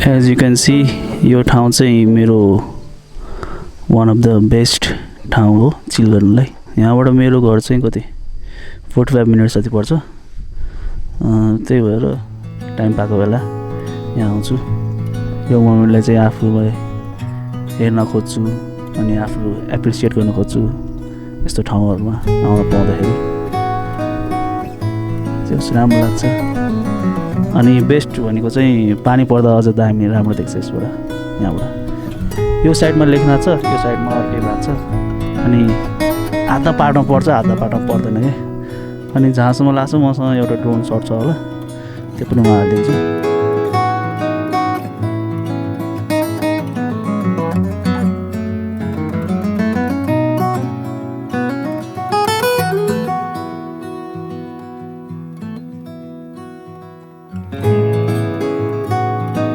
As you can C यो ठाउँ चाहिँ मेरो वान अफ द बेस्ट ठाउँ हो चिल गर्नुलाई। यहाँबाट मेरो घर चाहिँ कति 45 मिनट्स जति पर्छ। त्यही भएर टाइम पाएको बेला यहाँ आउँछु। यो मोमेन्टलाई चाहिँ आफूलाई हेर्न खोज्छु अनि आफू एप्रिसिएट गर्न खोज्छु यस्तो ठाउँहरूमा आउन पाउँदाखेरि चाहिँ राम्रो लाग्छ। अनि बेस्ट भनेको चाहिँ पानी पर्दा अझ दामी राम्रो देख्छ यसबाट। यहाँबाट यो साइडमा लेखनाथ छ, यो साइडमा अर्कै भाग छ अनि आधा पाटोमा पर्छ आधा पाटोमा पर्दैन क्या। अनि जहाँसम्म लाग्छ मसँग एउटा ड्रोन सर्ट छ होला त्यो पनि म हालिदिन्छु।